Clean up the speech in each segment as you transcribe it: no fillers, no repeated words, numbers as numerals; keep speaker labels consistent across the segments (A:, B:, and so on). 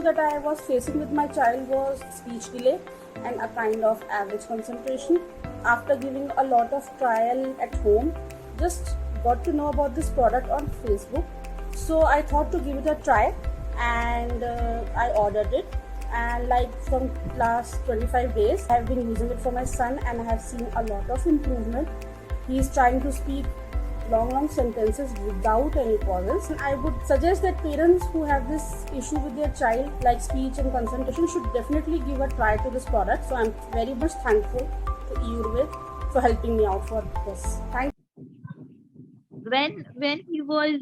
A: that I was facing with my child was speech delay and a kind of average concentration. After giving a lot of trial at home, just got to know about this product on Facebook. So I thought to give it a try, and I ordered it. And like from last 25 days, I have been using it for my son, and I have seen a lot of improvement. He is trying to speak long sentences without any pauses. I would suggest that parents who have this issue with their child, like speech and concentration, should definitely give a try to this product. So I'm very much thankful to Ayurved for helping me out for this. Thank you.
B: When he was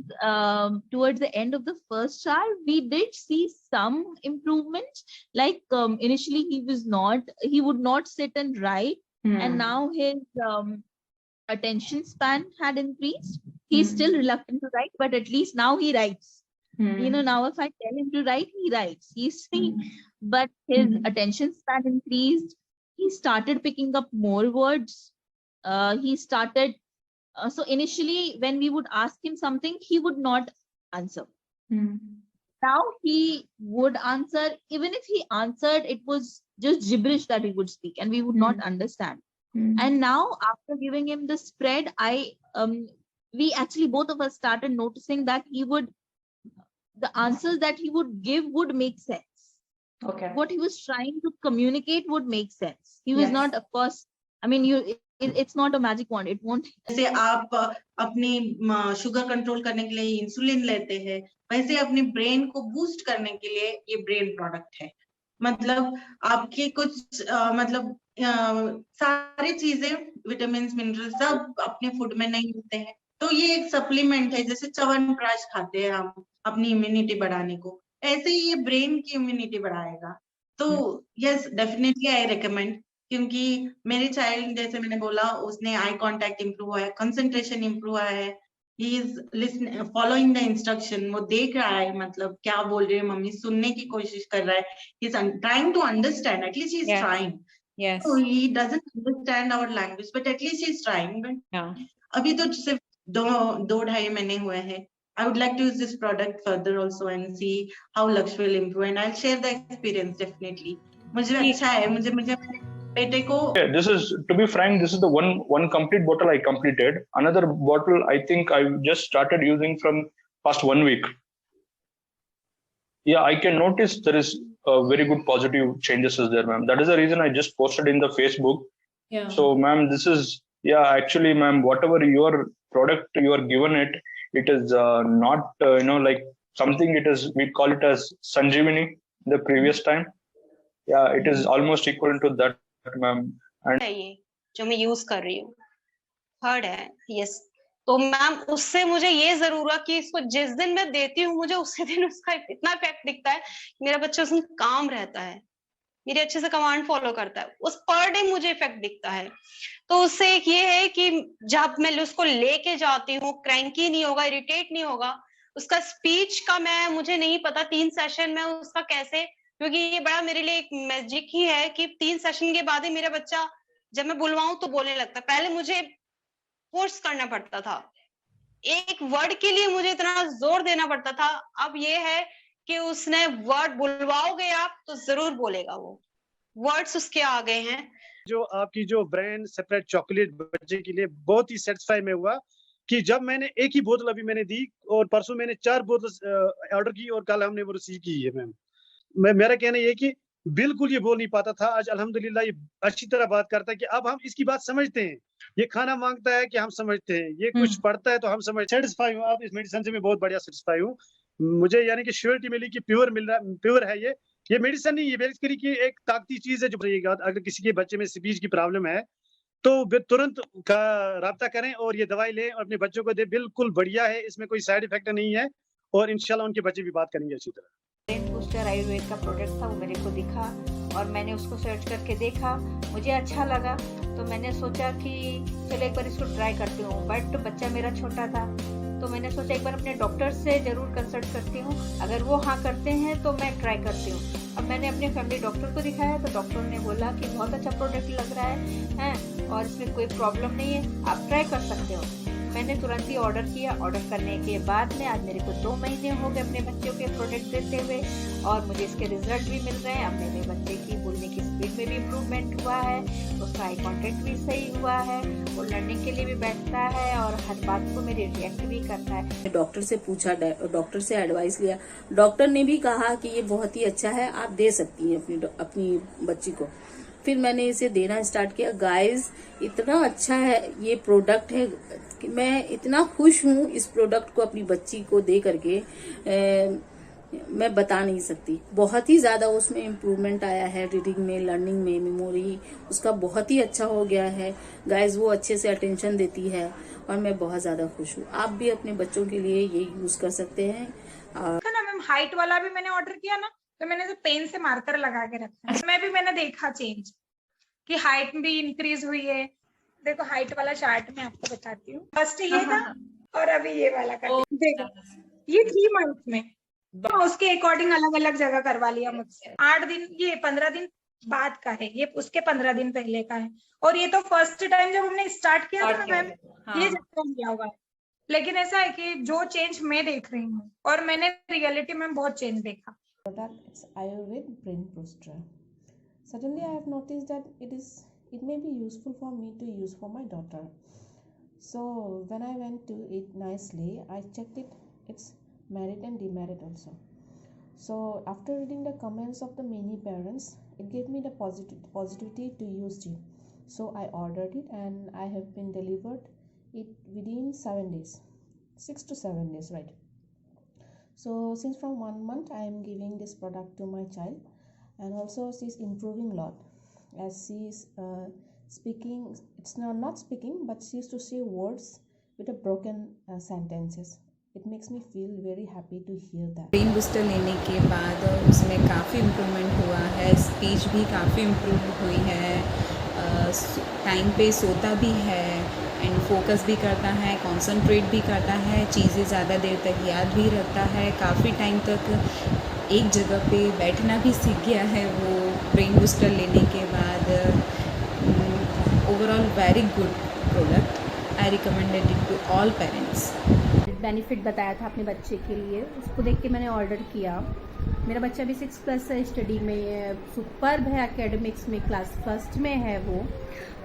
B: towards the end of the first trial, we did see some improvement. Like initially he would not sit and write, and now his attention span had increased. He's still reluctant to write, but at least now he writes. Now if I tell him to write, he writes. He's free, but his attention span increased. He started picking up more words. He started. So initially, when we would ask him something, he would not answer. Now he would answer. Even if he answered, it was just gibberish that he would speak, and we would not understand. And now, after giving him the spread, we actually, both of us started noticing that the answers that he would give would make sense.
C: Okay.
B: What he was trying to communicate would make sense. He was not, of course, I mean, it's not a magic wand. It won't.
D: जैसे आप अपनी sugar control करने के लिए insulin लेते हैं, वैसे अपने ब्रेन को बूस्ट करने के लिए ये ब्रेन प्रोडक्ट है. मतलब आपके कुछ सारी चीजें, विटामिन मिनरल सब अपने फूड में नहीं मिलते हैं, तो ये एक सप्लीमेंट है. जैसे च्यवनप्राश खाते हैं हम अपनी इम्यूनिटी बढ़ाने को, ऐसे ही ये ब्रेन की इम्यूनिटी बढ़ाएगा. तो यस, डेफिनेटली आई रिकमेंड, क्योंकि मेरे चाइल्ड, जैसे मैंने बोला, उसने आई कांटेक्ट इंप्रूव हुआ है, कंसंट्रेशन इंप्रूव हुआ है. He is listening, following the instruction. वो देख रहा है, मतलब क्या बोल रही है मम्मी, सुनने की कोशिश कर रहा है. He is trying to understand, at least he is trying.
C: Yes.
D: So he doesn't understand our language, but at least he's trying. But अभी तो सिर्फ दो ढाई महीने हुए हैं. I would like to use this product further also and see how Laksh will improve, and I'll share the experience definitely. मुझे अच्छा है, मुझे बेटे को.
E: This is, to be frank, this is the one complete bottle I completed. Another bottle I think I just started using from past 1 week. Yeah, I can notice there is very good positive changes is there, ma'am. That is the reason I just posted in the Facebook.
C: Yeah.
E: So, ma'am, this is, actually, ma'am, whatever your product you are given it is not, like something, it is, we call it as Sanjeevani the previous time. Yeah, it is almost equal to that, ma'am. And
F: ये जो मैं use कर रही हूँ third है. Yes. तो ma'am, उससे मुझे ये जरूर हुआ कि इसको जिस दिन मैं देती हूँ, मुझे उसी दिन उसका इतना इफेक्ट दिखता है कि मेरा बच्चा उसमें काम रहता है, मेरे अच्छे से कमांड फॉलो करता है. उस पर डे मुझे इफेक्ट दिखता है. तो उससे एक ये है कि जब मैं उसको लेके जाती हूँ, क्रैंकी नहीं होगा, इरिटेट नहीं होगा. उसका स्पीच का मुझे नहीं पता 3 सेशन में उसका कैसे, क्योंकि ये बड़ा मेरे लिए एक मैजिक ही है कि 3 सेशन के बाद ही मेरा बच्चा, जब मैं बुलवाऊं तो बोलने लगता है. पहले मुझे फोर्स करना पड़ता था, एक वर्ड के लिए मुझे इतना जोर देना पड़ता था. अब ये है कि उसने वर्ड बुलवाओगे आप तो जरूर बोलेगा. वो वर्ड्स उसके आ गए हैं.
G: जो आपकी जो ब्रांड सेपरेट चॉकलेट बच्चे के लिए बहुत ही सेटिस्फाई में हुआ कि जब मैंने एक ही बोतल अभी मैंने दी, और परसों मैंने 4 बोतल ऑर्डर की, और कल हमने वो रिसीव की है. मैम, मेरा कहना ये कि बिल्कुल ये बोल नहीं पाता था, आज अल्हम्दुलिल्लाह ये अच्छी तरह बात करता है कि अब हम इसकी बात समझते हैं. ये खाना मांगता है कि हम समझते हैं, ये कुछ पढ़ता है तो हम समझ. सेटिस्फाई हूँ आप इस मेडिसिन से, मैं बहुत बढ़िया सेटिस्फाई हूँ. मुझे यानी कि श्योरिटी मिली कि प्योर मिल रहा, प्योर है ये मेडिसिन नहीं, ये बेसिकली की एक ताकती चीज है. जो अगर किसी के बच्चे में स्पीच की प्रॉब्लम है तो तुरंत राब्ता करें और ये दवाई लें और अपने बच्चों को दे. बिल्कुल बढ़िया है, इसमें कोई साइड इफेक्ट नहीं है, और इंशाल्लाह उनके बच्चे भी बात करेंगे अच्छी तरह.
C: ब्रेन बूस्टर आयुर्वेद का प्रोडक्ट था, वो मेरे को दिखा और मैंने उसको सर्च करके देखा, मुझे अच्छा लगा. तो मैंने सोचा कि चलो एक बार इसको ट्राई करती हूँ. बट बच्चा मेरा छोटा था, तो मैंने सोचा एक बार अपने डॉक्टर से जरूर कंसल्ट करती हूँ. अगर वो हाँ करते हैं तो मैं ट्राई करती हूँ. अब मैंने अपने फैमिली डॉक्टर को दिखाया, तो डॉक्टर ने बोला कि बहुत अच्छा प्रोडक्ट लग रहा है और इसमें कोई प्रॉब्लम नहीं है, आप ट्राई कर सकते हो. मैंने तुरंत ही ऑर्डर किया। ऑर्डर करने के बाद में आज मेरे को 2 महीने हो गए अपने बच्चों के प्रोडक्ट देते हुए और मुझे इसके रिजल्ट भी मिल रहे हैं। अब मेरे बच्चे की बोलने की स्पीड में भी इम्प्रूवमेंट हुआ है, उसका आई कॉन्टेक्ट भी सही हुआ है, वो लर्निंग के लिए भी बैठता है और हर बात को मेरी रिएक्ट भी करता है।
H: डॉक्टर से पूछा, डॉक्टर से एडवाइस लिया, डॉक्टर ने भी कहा कि ये बहुत ही अच्छा है, आप दे सकती हैं अपनी बच्ची को। फिर मैंने इसे देना स्टार्ट किया। गाइस, इतना अच्छा है ये प्रोडक्ट है कि मैं इतना खुश हूँ इस प्रोडक्ट को अपनी बच्ची को दे करके, मैं बता नहीं सकती। बहुत ही ज्यादा उसमें इम्प्रूवमेंट आया है, रीडिंग में, लर्निंग में, मेमोरी उसका बहुत ही अच्छा हो गया है। गाइस, वो अच्छे से अटेंशन देती है और मैं बहुत ज्यादा खुश हूँ। आप भी अपने बच्चों के लिए ये यूज कर सकते हैं।
I: ना मैम, हाइट वाला भी मैंने ऑर्डर किया ना, तो मैंने तो पेन से मार्कर लगा के रखा है। मैं भी मैंने देखा चेंज कि हाइट भी इंक्रीज हुई है। देखो हाइट वाला चार्ट मैं आपको बताती हूँ। फर्स्ट ये था और अभी ये वाला कर देखो, ये 3 मंथ में तो उसके अकॉर्डिंग अलग अलग जगह करवा लिया मुझसे। 8 दिन, ये 15 दिन बाद का है, ये उसके 15 दिन पहले का है। और ये तो फर्स्ट टाइम जब हमने स्टार्ट किया था ना मैम, ये जब लिया हुआ है। लेकिन ऐसा है कि जो चेंज मैं देख रही हूँ और मैंने रियलिटी में बहुत चेंज देखा।
J: Product, it's Ayurved Brain Booster. Suddenly I have noticed that it may be useful for me to use for my daughter. So when I went to it nicely, I checked its merit and demerit also. So after reading the comments of the many parents, it gave me the positivity to use it. So I ordered it and I have been delivered it within 7 days, 6 to 7 days, right? So since from 1 month I am giving this product to my child, and also she's improving a lot as she's speaking. It's not speaking, but she used to say words with a broken sentences. It makes me feel very happy to hear that.
K: Brain booster लेने के बाद उसमें काफ़ी improvement हुआ है, speech भी काफ़ी improve हुई है, टाइम पे सोता भी है एंड फोकस भी करता है, कंसंट्रेट भी करता है, चीज़ें ज़्यादा देर तक याद भी रखता है, काफ़ी टाइम तक एक जगह पे बैठना भी सीख गया है वो ब्रेन बूस्टर लेने के बाद। Overall very good product, I recommended it to all parents.
L: Benefit बताया था अपने बच्चे के लिए, उसको देख के मैंने ऑर्डर किया। मेरा बच्चा भी 6+ है, स्टडी में सुपर्ब है, एकेडमिक्स में क्लास फर्स्ट में है वो,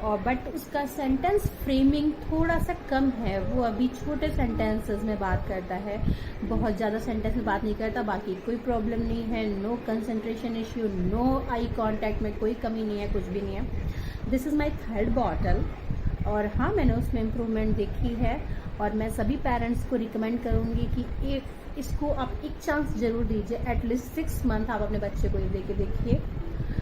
L: और बट उसका सेंटेंस फ्रेमिंग थोड़ा सा कम है। वो अभी छोटे सेंटेंसेस में बात करता है, बहुत ज़्यादा सेंटेंस में बात नहीं करता। बाकी कोई प्रॉब्लम नहीं है, no concentration issue, no eye contact में कोई कमी नहीं है, कुछ भी नहीं है। This is my 3rd bottle और हाँ, मैंने उसमें इम्प्रूवमेंट देखी है और मैं सभी पेरेंट्स को रिकमेंड करूँगी कि इसको आप एक चांस ज़रूर दीजिए। एटलीस्ट 6 मंथ आप अपने बच्चे को ये दे के देखिए।